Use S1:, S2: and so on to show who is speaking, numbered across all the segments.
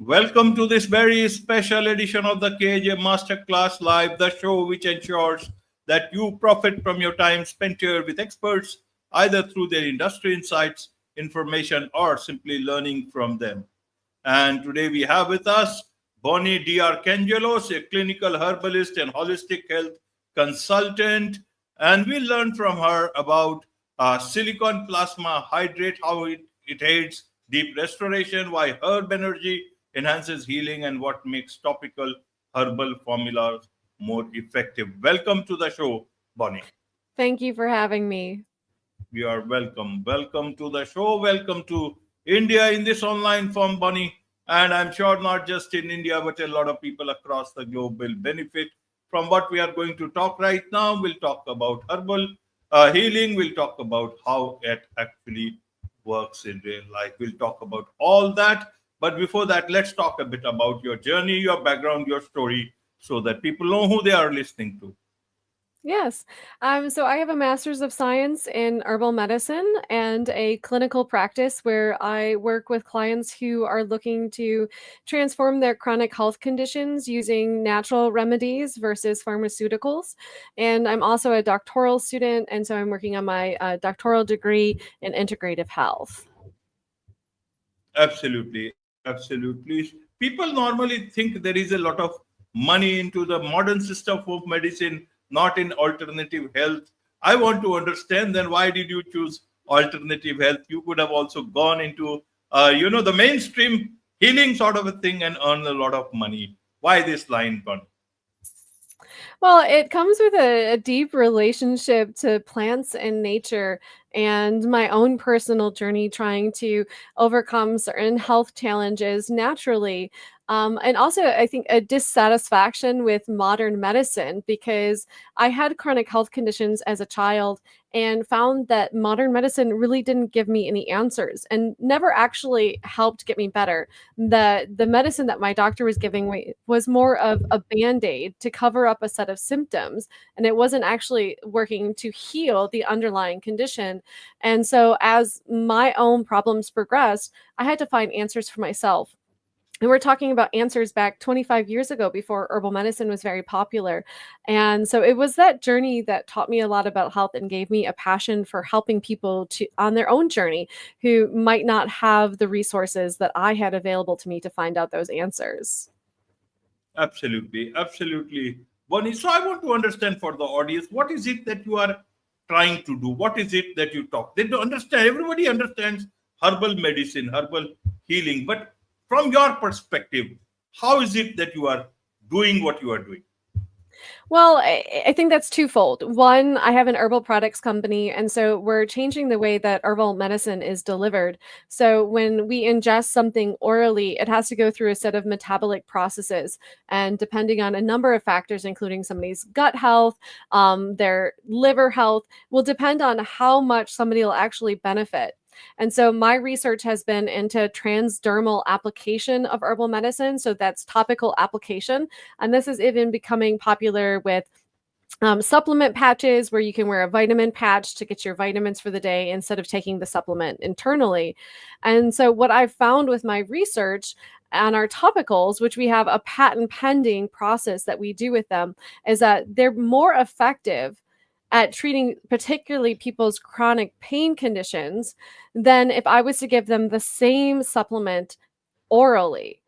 S1: Welcome to this very special edition of the KJ Masterclass Live, the show which ensures that you profit from your time spent here with experts, either through their industry insights, information, or simply learning from them. And today we have with us Bonnie D'Arcangelos, a clinical herbalist and holistic health consultant. And we'll learn from her about Silicon Plasma Hydrate, how it aids deep restoration, why herb energy enhances healing, and what makes topical herbal formulas more effective. Welcome to the show, Bonnie.
S2: Thank you for having me.
S1: You are welcome. Welcome to the show. Welcome to India in this online form, Bonnie. And I'm sure not just in India, but a lot of people across the globe will benefit from what we are going to talk right now. We'll talk about herbal healing. We'll talk about how it actually works in real life. We'll talk about all that. But before that, let's talk a bit about your journey, your background, your story, so that people know who they are listening to.
S2: Yes. So I have a master's of science in herbal medicine and a clinical practice where I work with clients who are looking to transform their chronic health conditions using natural remedies versus pharmaceuticals. And I'm also a doctoral student, and so I'm working on my doctoral degree in integrative health.
S1: Absolutely. Absolutely. People normally think there is a lot of money into the modern system of medicine, not in alternative health. I want to understand then why did you choose alternative health? You could have also gone into, the mainstream healing sort of a thing and earn a lot of money. Why this line, Bonnie?
S2: Well, it comes with a deep relationship to plants and nature and my own personal journey trying to overcome certain health challenges naturally. And also, I think a dissatisfaction with modern medicine because I had chronic health conditions as a child and found that modern medicine really didn't give me any answers and never actually helped get me better. The medicine that my doctor was giving me was more of a band-aid to cover up a set of symptoms, and it wasn't actually working to heal the underlying condition. And so as my own problems progressed, I had to find answers for myself. And we're talking about answers back 25 years ago before herbal medicine was very popular. And so it was that journey that taught me a lot about health and gave me a passion for helping people to on their own journey who might not have the resources that I had available to me to find out those answers.
S1: Absolutely. Absolutely. Bonnie, so I want to understand for the audience, what is it that you are trying to do? What is it that you talk? They don't understand. Everybody understands herbal medicine, herbal healing. But from your perspective, how is it that you are doing what you are doing?
S2: Well, I think that's twofold. One, I have an herbal products company, and so we're changing the way that herbal medicine is delivered. So when we ingest something orally, it has to go through a set of metabolic processes, and depending on a number of factors, including somebody's gut health, their liver health, will depend on how much somebody will actually benefit. And so my research has been into transdermal application of herbal medicine. So that's topical application. And this is even becoming popular with supplement patches where you can wear a vitamin patch to get your vitamins for the day instead of taking the supplement internally. And so what I've found with my research on our topicals, which we have a patent pending process that we do with them, is that they're more effective at treating particularly people's chronic pain conditions than if I was to give them the same supplement orally.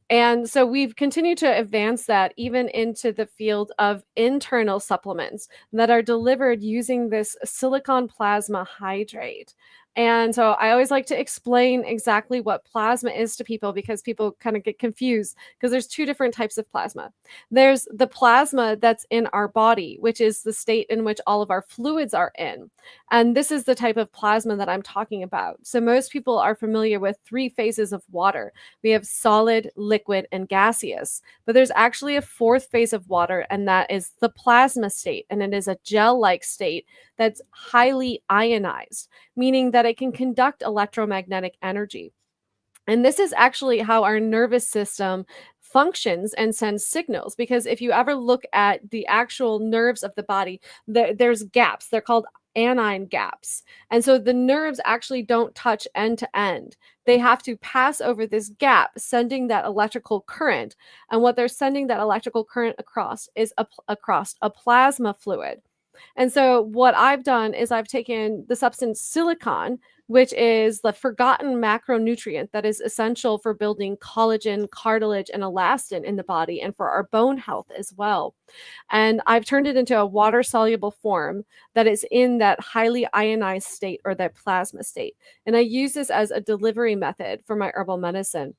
S2: And so we've continued to advance that even into the field of internal supplements that are delivered using this silicon plasma hydrate. And so I always like to explain exactly what plasma is to people because people kind of get confused because there's two different types of plasma. There's the plasma that's in our body, which is the state in which all of our fluids are in. And this is the type of plasma that I'm talking about. So most people are familiar with three phases of water. We have solid, liquid, and gaseous. But there's actually a fourth phase of water, and that is the plasma state. And it is a gel-like state that's highly ionized, meaning that it can conduct electromagnetic energy. And this is actually how our nervous system functions and sends signals. Because if you ever look at the actual nerves of the body, there's gaps. They're called anion gaps. And so the nerves actually don't touch end to end. They have to pass over this gap, sending that electrical current. And what they're sending that electrical current across is across a plasma fluid. And so what I've done is I've taken the substance silicon, which is the forgotten macronutrient that is essential for building collagen, cartilage, and elastin in the body and for our bone health as well. And I've turned it into a water soluble form that is in that highly ionized state or that plasma state. And I use this as a delivery method for my herbal medicine.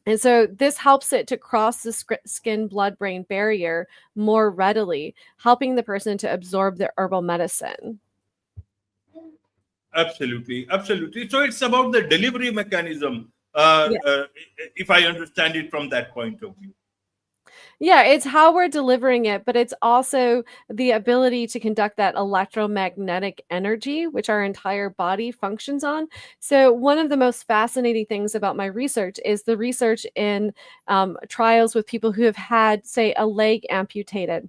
S2: And so this helps it to cross the skin blood brain barrier more readily, helping the person to absorb their herbal medicine.
S1: Absolutely, absolutely. So it's about the delivery mechanism,
S2: Yeah.
S1: if I understand it from that point of view.
S2: Yeah, it's how we're delivering it, but it's also the ability to conduct that electromagnetic energy, which our entire body functions on. So, one of the most fascinating things about my research is the research in trials with people who have had, say, a leg amputated.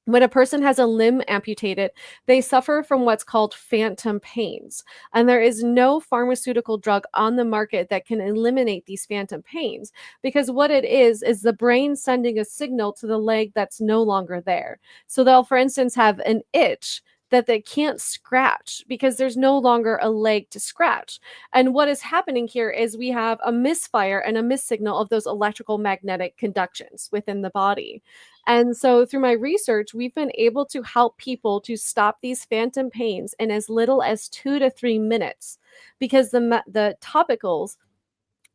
S2: When a person has a limb amputated, they suffer from what's called phantom pains. And there is no pharmaceutical drug on the market that can eliminate these phantom pains because what it is the brain sending a signal to the leg that's no longer there. So they'll, for instance, have an itch that they can't scratch because there's no longer a leg to scratch. And what is happening here is we have a misfire and a missignal of those electrical magnetic conductions within the body. And so through my research, we've been able to help people to stop these phantom pains in as little as 2 to 3 minutes because the topicals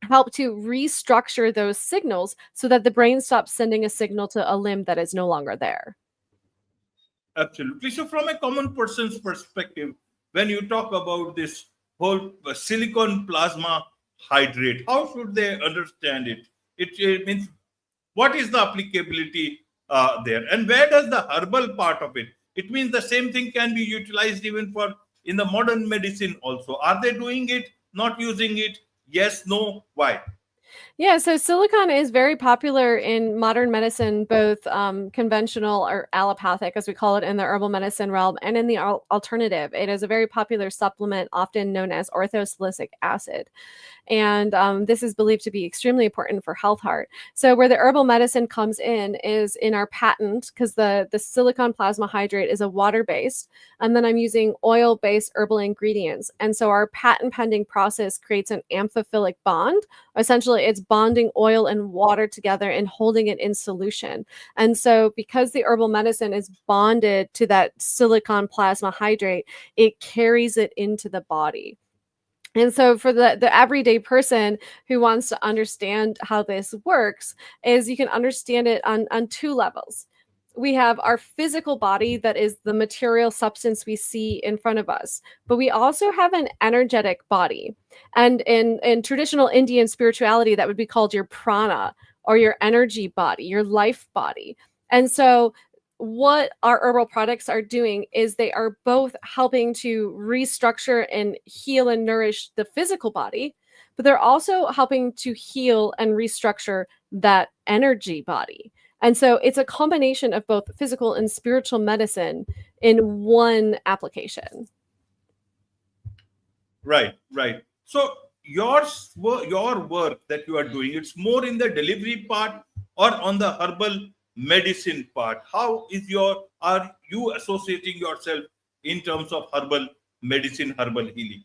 S2: help to restructure those signals so that the brain stops sending a signal to a limb that is no longer there.
S1: Absolutely. So, from a common person's perspective, when you talk about this whole silicon plasma hydrate, how should they understand it? It means what is the applicability there, and where does the herbal part of it? It means the same thing can be utilized even for in the modern medicine also. Are they doing it? Not using it? Yes, no, why?
S2: Yeah, so silicon is very popular in modern medicine, both conventional or allopathic, as we call it in the herbal medicine realm, and in the alternative. It is a very popular supplement, often known as orthosilicic acid. And this is believed to be extremely important for health heart. So where the herbal medicine comes in is in our patent, because the silicon plasma hydrate is a water-based, and then I'm using oil-based herbal ingredients. And so our patent pending process creates an amphiphilic bond. Essentially, it's bonding oil and water together and holding it in solution. And so because the herbal medicine is bonded to that silicon plasma hydrate, it carries it into the body. And so for the everyday person who wants to understand how this works is you can understand it on two levels. We have our physical body that is the material substance we see in front of us, but we also have an energetic body. And in traditional Indian spirituality, that would be called your prana or your energy body, your life body. And so what our herbal products are doing is they are both helping to restructure and heal and nourish the physical body, but they're also helping to heal and restructure that energy body. And so it's a combination of both physical and spiritual medicine in one application.
S1: Right, right. So your work that you are doing, it's more in the delivery part or on the herbal medicine part. How is are you associating yourself in terms of herbal medicine, herbal healing?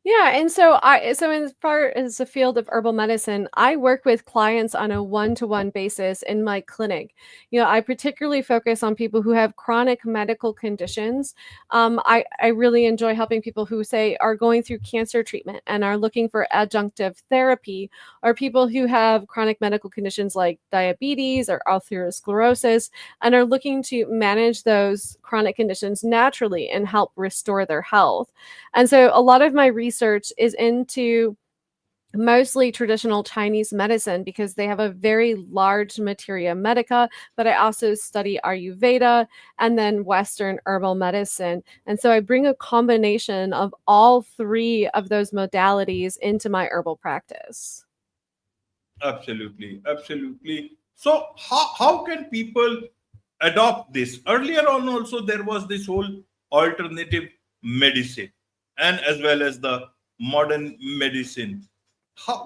S2: Yeah, and so as far as the field of herbal medicine, I work with clients on a one-to-one basis in my clinic. You know, I particularly focus on people who have chronic medical conditions. I really enjoy helping people who say are going through cancer treatment and are looking for adjunctive therapy, or people who have chronic medical conditions like diabetes or atherosclerosis and are looking to manage those chronic conditions naturally and help restore their health. And so a lot of my research is into mostly traditional Chinese medicine because they have a very large materia medica, but I also study Ayurveda and then Western herbal medicine. And so I bring a combination of all three of those modalities into my herbal practice.
S1: Absolutely, absolutely. So how can people adopt this? Earlier on, also there was this whole alternative medicine and as well as the modern medicine.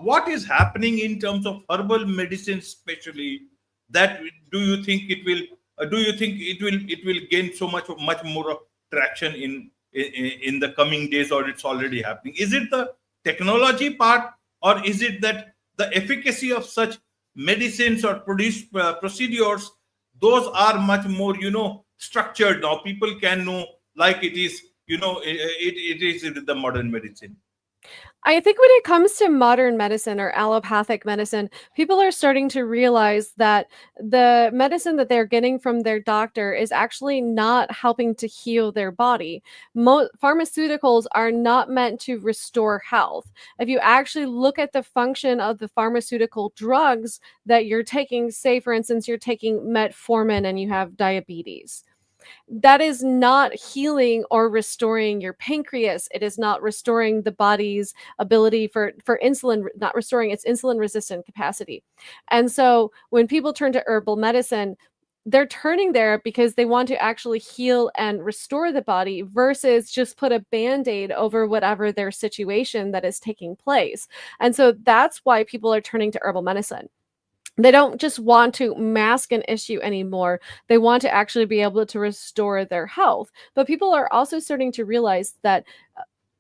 S1: What is happening in terms of herbal medicine, especially that do you think it will? Do you think it will gain so much more of traction in the coming days, or it's already happening? Is it the technology part, or is it that the efficacy of such medicines or procedures, those are much more structured now? People can know like it is, it is in the modern medicine.
S2: I think when it comes to modern medicine or allopathic medicine, people are starting to realize that the medicine that they're getting from their doctor is actually not helping to heal their body. Pharmaceuticals are not meant to restore health. If you actually look at the function of the pharmaceutical drugs that you're taking, say, for instance, you're taking metformin and you have diabetes, that is not healing or restoring your pancreas. It is not restoring the body's ability for insulin, not restoring its insulin resistant capacity. And so when people turn to herbal medicine, they're turning there because they want to actually heal and restore the body versus just put a band-aid over whatever their situation that is taking place. And so that's why people are turning to herbal medicine. They don't just want to mask an issue anymore. They want to actually be able to restore their health. But people are also starting to realize that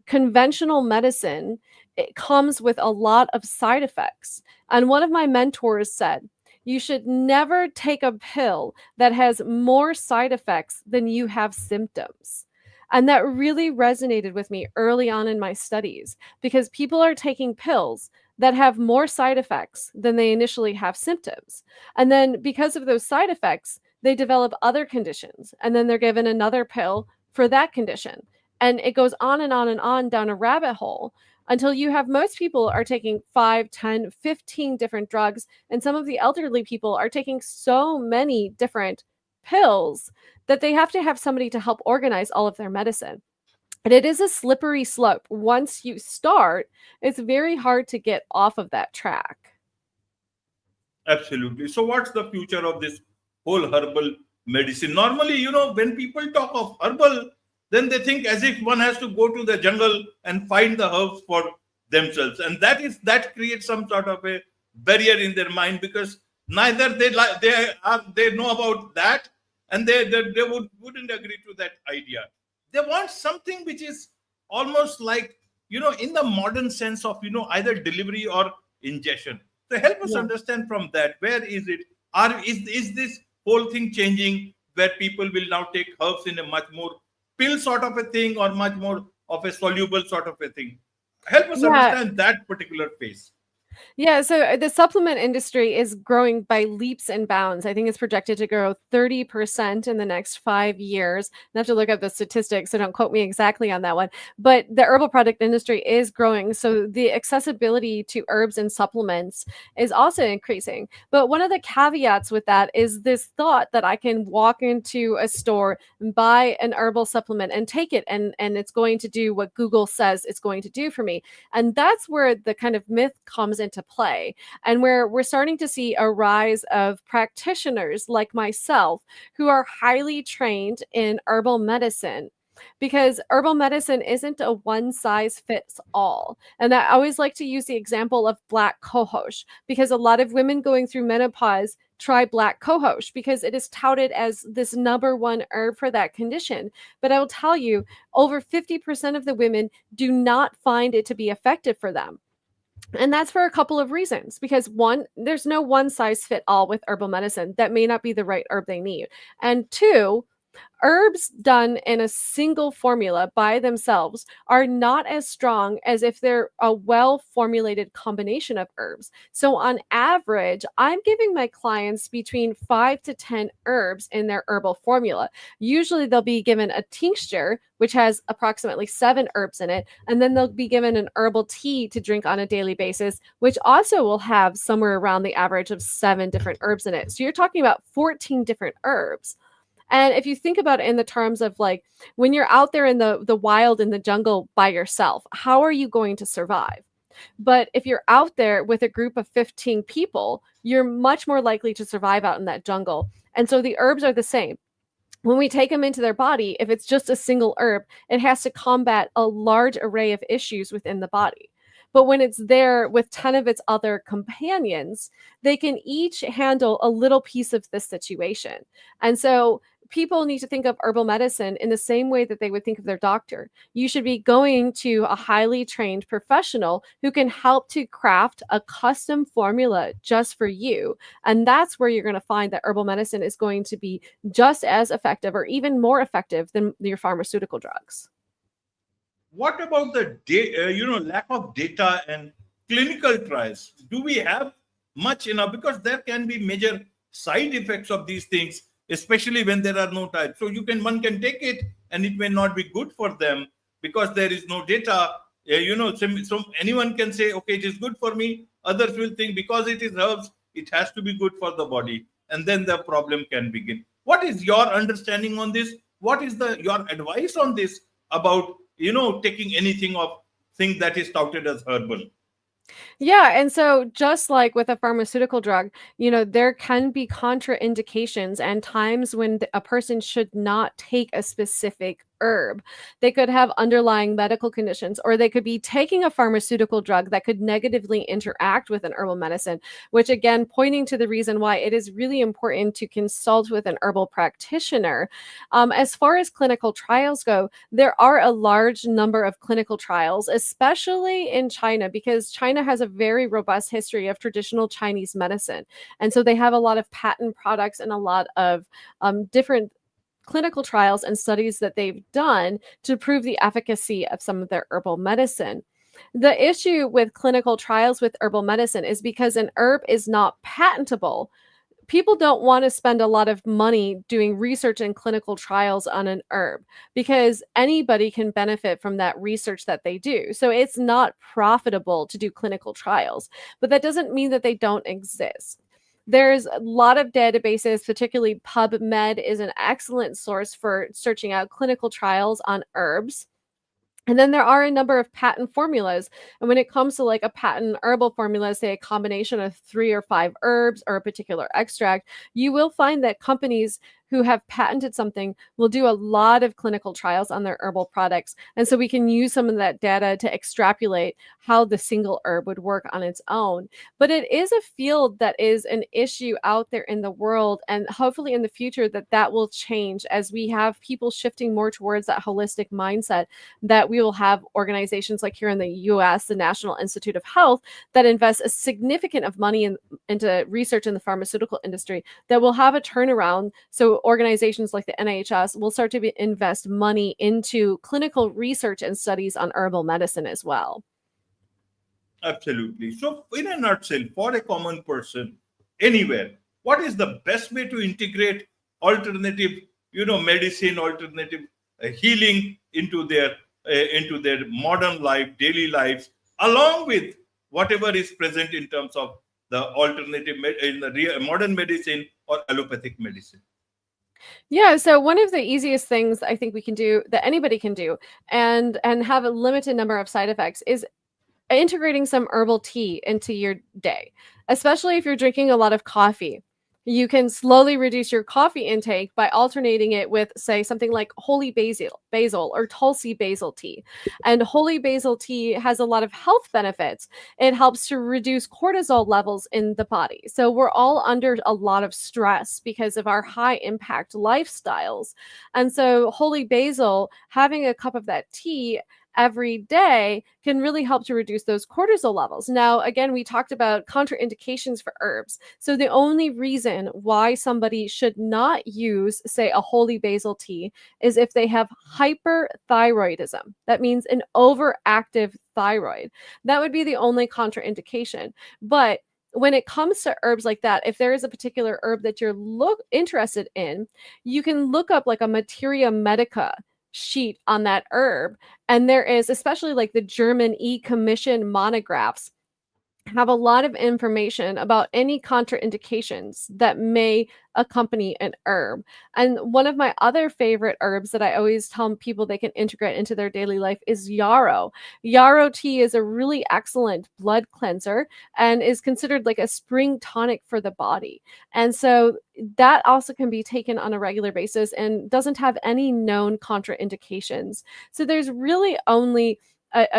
S2: conventional medicine, it comes with a lot of side effects. And one of my mentors said, you should never take a pill that has more side effects than you have symptoms. And that really resonated with me early on in my studies because people are taking pills that have more side effects than they initially have symptoms. And then because of those side effects, they develop other conditions. And then they're given another pill for that condition. And it goes on and on and on down a rabbit hole until you have most people are taking 5, 10, 15 different drugs. And some of the elderly people are taking so many different pills that they have to have somebody to help organize all of their medicine. And it is a slippery slope. Once you start, it's very hard to get off of that track.
S1: Absolutely. So, what's the future of this whole herbal medicine? Normally, when people talk of herbal, then they think as if one has to go to the jungle and find the herbs for themselves, and that creates some sort of a barrier in their mind because neither they know about that, and they wouldn't agree to that idea. They want something which is almost like in the modern sense of either delivery or ingestion. So help us
S2: Yeah.
S1: understand from that, where is it? Is this whole thing changing where people will now take herbs in a much more pill sort of a thing or much more of a soluble sort of a thing? Help us
S2: Yeah.
S1: understand that particular phase.
S2: Yeah, so the supplement industry is growing by leaps and bounds. I think it's projected to grow 30% in the next 5 years. I have to look up the statistics, so don't quote me exactly on that one. But the herbal product industry is growing. So the accessibility to herbs and supplements is also increasing. But one of the caveats with that is this thought that I can walk into a store and buy an herbal supplement and take it, and it's going to do what Google says it's going to do for me. And that's where the kind of myth comes into play, and where we're starting to see a rise of practitioners like myself who are highly trained in herbal medicine, because herbal medicine isn't a one size fits all. And I always like to use the example of black cohosh, because a lot of women going through menopause try black cohosh because it is touted as this number one herb for that condition. But I will tell you, over 50% of the women do not find it to be effective for them. And that's for a couple of reasons. Because one, there's no one size fit all with herbal medicine. That may not be the right herb they need. And two, herbs done in a single formula by themselves are not as strong as if they're a well formulated combination of herbs. So, on average, I'm giving my clients between 5 to 10 herbs in their herbal formula. Usually, they'll be given a tincture, which has approximately 7 herbs in it, and then they'll be given an herbal tea to drink on a daily basis, which also will have somewhere around the average of 7 different herbs in it. So, you're talking about 14 different herbs. And if you think about it in the terms of like when you're out there in the wild in the jungle by yourself, how are you going to survive? But if you're out there with a group of 15 people, you're much more likely to survive out in that jungle. And so the herbs are the same. when we take them into their body, if it's just a single herb, it has to combat a large array of issues within the body. But when it's there with 10 of its other companions, they can each handle a little piece of the situation. And so people need to think of herbal medicine in the same way that they would think of their doctor. You should be going to a highly trained professional who can help to craft a custom formula just for you. And that's where you're going to find that herbal medicine is going to be just as effective or even more effective than your pharmaceutical drugs.
S1: What about the lack of data and clinical trials? Do we have much enough? Because there can be major side effects of these things, especially when there are no trials. So one can take it and it may not be good for them because there is no data. So anyone can say, okay, it is good for me. Others will think because it is herbs, it has to be good for the body, and then the problem can begin. What is your understanding on this? What is your advice on this about taking anything of thing that is touted as herbal?
S2: Yeah, and so just like with a pharmaceutical drug, there can be contraindications and times when a person should not take a specific herb. They could have underlying medical conditions, or they could be taking a pharmaceutical drug that could negatively interact with an herbal medicine, which again, pointing to the reason why it is really important to consult with an herbal practitioner. As far as clinical trials go, there are a large number of clinical trials, especially in China, because China has a very robust history of traditional Chinese medicine. And so they have a lot of patent products and a lot of different clinical trials and studies that they've done to prove the efficacy of some of their herbal medicine. The issue with clinical trials with herbal medicine is because an herb is not patentable. People don't want to spend a lot of money doing research and clinical trials on an herb because anybody can benefit from that research that they do. So it's not profitable to do clinical trials, but that doesn't mean that they don't exist. There's a lot of databases, particularly PubMed is an excellent source for searching out clinical trials on herbs. And then there are a number of patent formulas. And when it comes to like a patent herbal formula, say a combination of 3 or 5 herbs or a particular extract, you will find that companies who have patented something will do a lot of clinical trials on their herbal products. And so we can use some of that data to extrapolate how the single herb would work on its own. But it is a field that is an issue out there in the world. And hopefully in the future that will change as we have people shifting more towards that holistic mindset, that we will have organizations like here in the US, the National Institute of Health, that invest a significant of money into research in the pharmaceutical industry, that will have a turnaround. So organizations like the NHS will start to invest money into clinical research and studies on herbal medicine as well.
S1: Absolutely. So, in a nutshell, for a common person anywhere, what is the best way to integrate alternative, medicine, alternative healing into their modern life, daily lives, along with whatever is present in terms of the alternative in the modern medicine or allopathic medicine?
S2: Yeah, so one of the easiest things I think we can do that anybody can do and have a limited number of side effects is integrating some herbal tea into your day, especially if you're drinking a lot of coffee. You can slowly reduce your coffee intake by alternating it with, say, something like holy basil or Tulsi basil tea. And holy basil tea has a lot of health benefits. It helps to reduce cortisol levels in the body. So we're all under a lot of stress because of our high impact lifestyles. And so holy basil, having a cup of that tea every day can really help to reduce those cortisol levels. Now, again, we talked about contraindications for herbs. So the only reason why somebody should not use, say, a holy basil tea is if they have hyperthyroidism. That means an overactive thyroid. That would be the only contraindication. But when it comes to herbs like that, if there is a particular herb that you're interested in, you can look up like a materia medica sheet on that herb. And there is, especially like the German E-Commission monographs, have a lot of information about any contraindications that may accompany an herb. And one of my other favorite herbs that I always tell people they can integrate into their daily life is yarrow. Yarrow tea is a really excellent blood cleanser and is considered like a spring tonic for the body. And so that also can be taken on a regular basis and doesn't have any known contraindications. So there's really only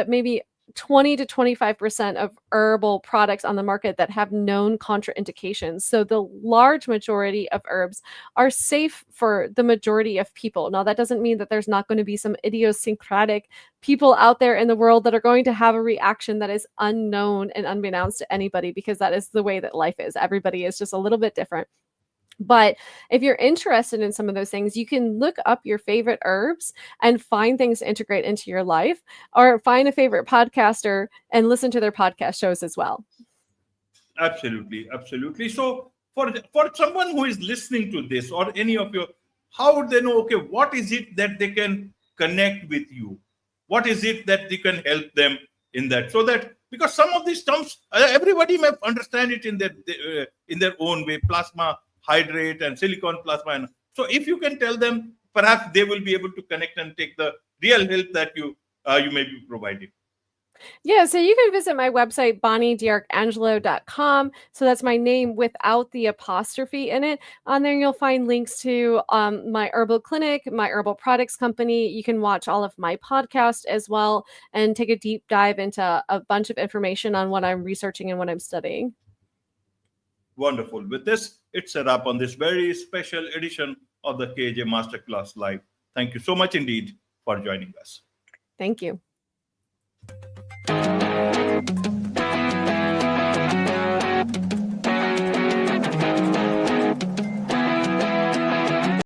S2: maybe 20 to 25% of herbal products on the market that have known contraindications. So the large majority of herbs are safe for the majority of people. Now, that doesn't mean that there's not going to be some idiosyncratic people out there in the world that are going to have a reaction that is unknown and unbeknownst to anybody, because that is the way that life is. Everybody is just a little bit different. But if you're interested in some of those things, you can look up your favorite herbs and find things to integrate into your life, or find a favorite podcaster and listen to their podcast shows as well.
S1: Absolutely, absolutely. So for someone who is listening to this, or any of your, how would they know, okay, what is it that they can connect with you? What is it that they can help them in that? So that, because some of these terms, everybody may understand it in their own way, plasma hydrate and silicon plasma. And so if you can tell them, perhaps they will be able to connect and take the real help that you may be providing.
S2: Yeah, so you can visit my website, bonniediarcangelo.com. So that's my name without the apostrophe in it. On there, you'll find links to my herbal clinic, my herbal products company. You can watch all of my podcasts as well and take a deep dive into a bunch of information on what I'm researching and what I'm studying.
S1: Wonderful. With this, it's a wrap on this very special edition of the KJ Masterclass Live. Thank you so much indeed for joining us.
S2: Thank you.